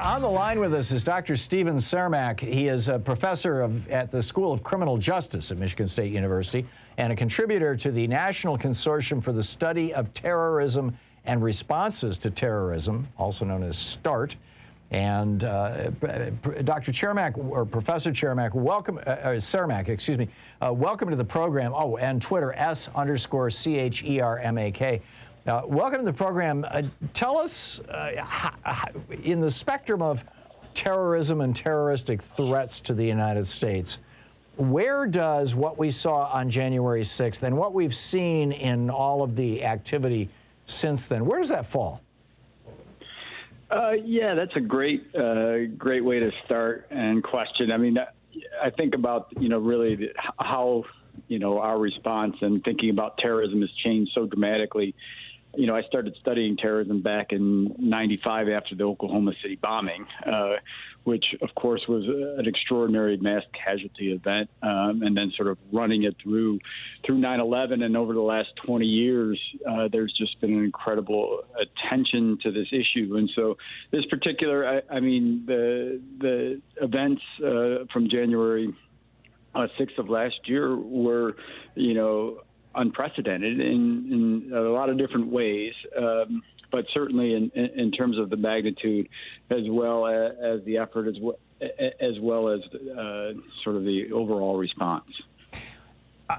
On the line with us is Dr. Stephen Chermak. He is a professor at the School of Criminal Justice at Michigan State University and a contributor to the National Consortium for the Study of Terrorism and Responses to Terrorism, also known as START. And Dr. Chermak, or Professor Chermak, welcome, Chermak, excuse me, welcome to the program. Oh, and Twitter, S_CHERMAK. Welcome to the program. Tell us, in the spectrum of terrorism and terroristic threats to the United States, where does what we saw on January 6th and what we've seen in all of the activity since then, where does that fall? Yeah, that's a great way to start and question. I mean, I think about, really how, our response and thinking about terrorism has changed so dramatically. I started studying terrorism back in '95 after the Oklahoma City bombing, which, of course, was an extraordinary mass casualty event, and then sort of running it through 9/11. And over the last 20 years, there's just been an incredible attention to this issue. And so this particular, the events from January 6th of last year were, unprecedented in a lot of different ways, but certainly in terms of the magnitude, as well as the effort, as well as sort of the overall response.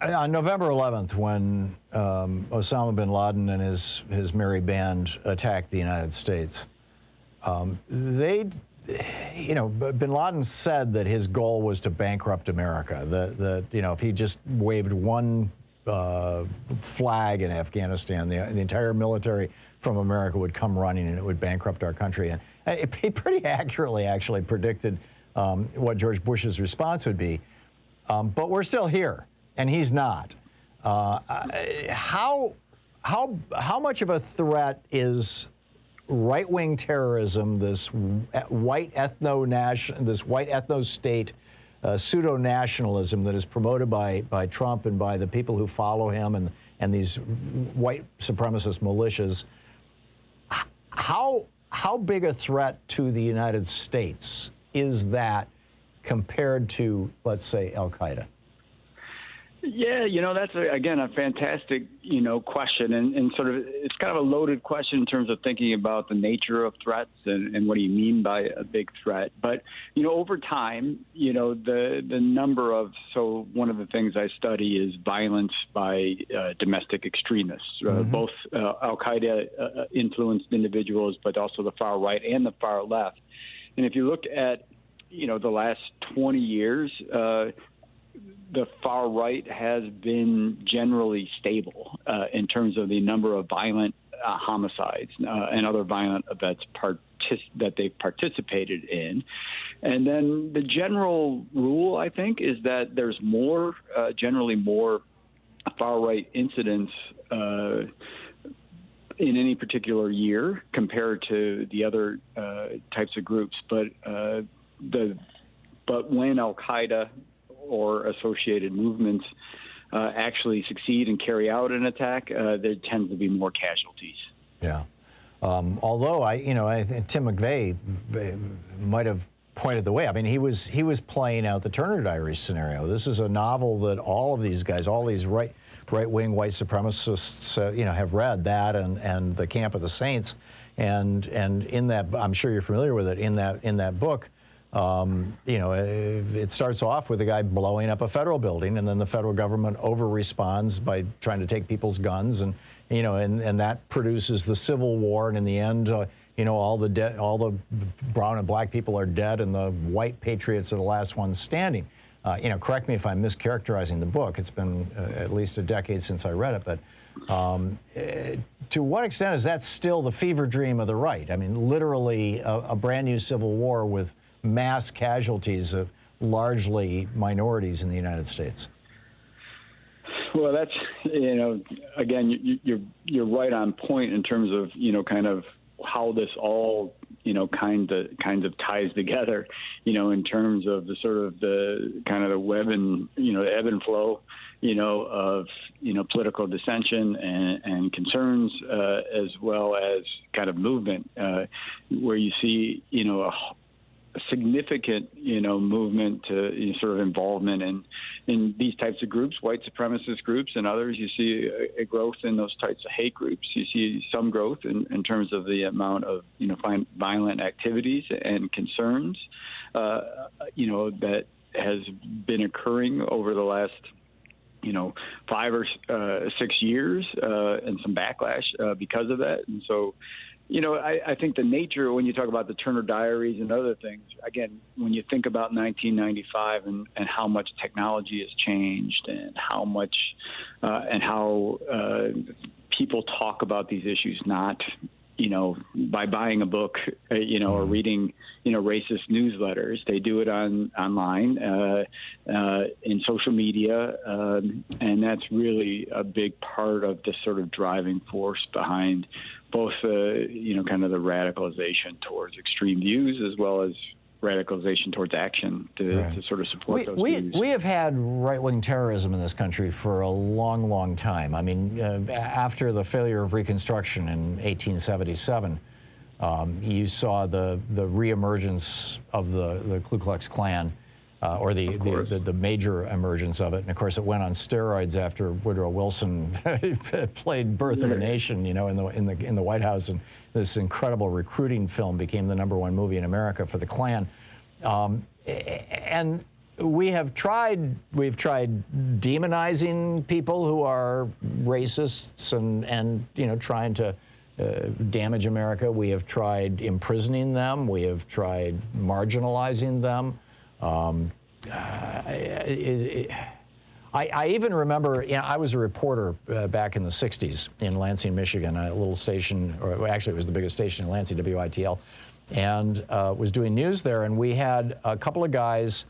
On November 11th, when Osama bin Laden and his merry band attacked the United States, bin Laden said that his goal was to bankrupt America. That if he just waved one flag in Afghanistan, the entire military from America would come running and it would bankrupt our country. And he pretty accurately actually predicted what George Bush's response would be. But we're still here, and he's not. How much of a threat is right-wing terrorism, this white ethno-state pseudo-nationalism that is promoted by Trump and by the people who follow him and these white supremacist militias? How big a threat to the United States is that compared to, let's say, Al-Qaeda? Yeah, that's, again, a fantastic, question. And sort of it's kind of a loaded question in terms of thinking about the nature of threats and what do you mean by a big threat. But, over time, the number of, so one of the things I study is violence by domestic extremists, both Al-Qaeda influenced individuals, but also the far right and the far left. And if you look at, the last 20 years, the far right has been generally stable in terms of the number of violent homicides and other violent events that they've participated in. And then the general rule, I think, is that there's generally more far right incidents in any particular year compared to the other types of groups. But when Al-Qaeda or associated movements actually succeed and carry out an attack, there tends to be more casualties. Yeah. Although I think Tim McVeigh might have pointed the way. I mean, he was playing out the Turner Diaries scenario. This is a novel that all of these guys, all these right-wing white supremacists, have read that and The Camp of the Saints, and in that, I'm sure you're familiar with it. In that book. It starts off with a guy blowing up a federal building, and then the federal government over-responds by trying to take people's guns, and that produces the Civil War, and in the end, all the brown and black people are dead, and the white patriots are the last ones standing. Correct me if I'm mischaracterizing the book. It's been at least a decade since I read it, but to what extent is that still the fever dream of the right? I mean, literally a brand new Civil War with mass casualties of largely minorities in the United States. Well, that's, again, you're right on point in terms of, kind of how this all, kind of ties together, in terms of the sort of the kind of the web and, the ebb and flow of political dissension and concerns, as well as kind of movement, where you see a significant movement to sort of involvement in these types of groups, white supremacist groups and others. You see a growth in those types of hate groups. You see some growth in terms of the amount of violent activities and concerns that has been occurring over the last 5 or 6 years, and some backlash because of that. And so I think the nature, when you talk about the Turner Diaries and other things, again, when you think about 1995 and how much technology has changed and how much and how people talk about these issues, not by buying a book, or reading, racist newsletters. They do it online, in social media, and that's really a big part of the sort of driving force behind both, kind of the radicalization towards extreme views, as well as radicalization towards action to sort of support those views. We have had right-wing terrorism in this country for a long, long time. I mean, after the failure of Reconstruction in 1877, you saw the reemergence of the Ku Klux Klan, or the major emergence of it. And of course, it went on steroids after Woodrow Wilson played Birth of a Nation, in the White House, and this incredible recruiting film became the #1 movie in America for the Klan. And we've tried demonizing people who are racists and trying to damage America. We have tried imprisoning them. We have tried marginalizing them. I even remember, I was a reporter back in the 60s in Lansing, Michigan, a little station, or actually it was the biggest station in Lansing, WITL, and was doing news there. And we had a couple of guys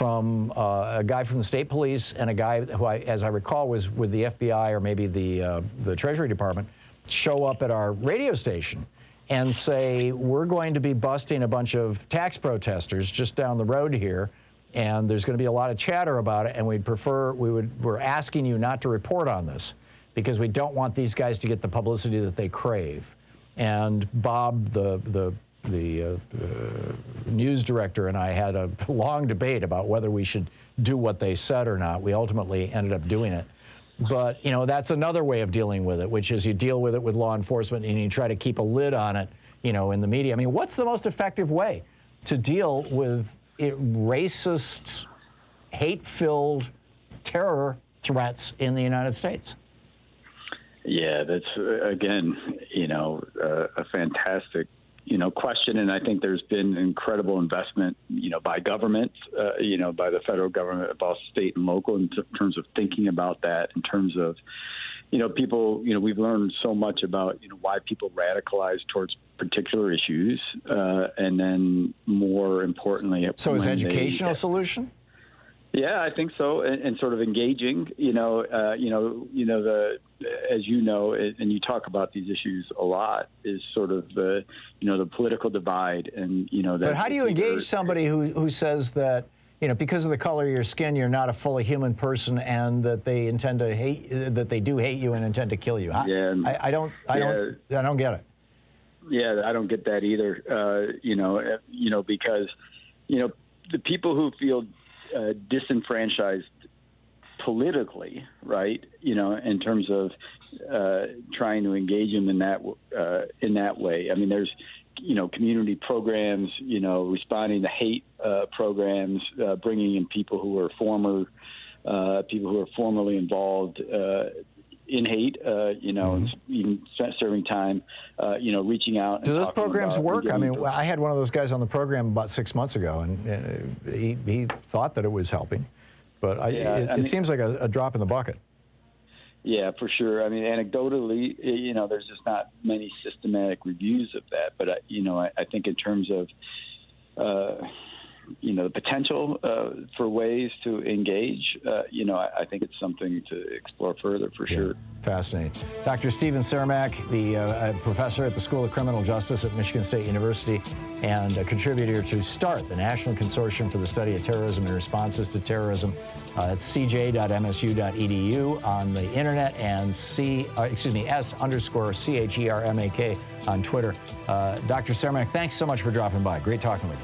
a guy from the state police and a guy who, as I recall, was with the FBI or maybe the Treasury Department, show up at our radio station and say, we're going to be busting a bunch of tax protesters just down the road here, and there's going to be a lot of chatter about it, and we're asking you not to report on this because we don't want these guys to get the publicity that they crave. And Bob, the news director, and I had a long debate about whether we should do what they said or not. We ultimately ended up doing it. But, that's another way of dealing with it, which is you deal with it with law enforcement and you try to keep a lid on it, in the media. I mean, what's the most effective way to deal with racist, hate-filled terror threats in the United States? Yeah, that's, again, a fantastic question. And I think there's been incredible investment, by government, by the federal government, both state and local, in terms of thinking about that, in terms of, people, we've learned so much about, why people radicalize towards particular issues. And then more importantly, so is education a solution? Yeah, I think so, and sort of engaging, as you know, and you talk about these issues a lot, is sort of the political divide, and that. But how do you engage somebody who says that because of the color of your skin, you're not a fully human person, and that they intend to hate, that they do hate you and intend to kill you? I don't get it. Yeah, I don't get that either. Because the people who feel disenfranchised politically, right? In terms of trying to engage them in that way. I mean, there's community programs, responding to hate programs, bringing in people who are formerly involved in hate, and even serving time, reaching out. Do those programs work? I mean, I had one of those guys on the program about 6 months ago, and he thought that it was helping, but it seems like a drop in the bucket. Yeah, for sure. I mean, anecdotally, there's just not many systematic reviews of that. But, I think in terms of, the potential for ways to engage, I think it's something to explore further for sure. Fascinating. Dr. Stephen Chermak, the professor at the School of Criminal Justice at Michigan State University and a contributor to START, the National Consortium for the Study of Terrorism and Responses to Terrorism. It's cj.msu.edu on the internet and S_CHERMAK on Twitter. Dr. Chermak, thanks so much for dropping by. Great talking with you.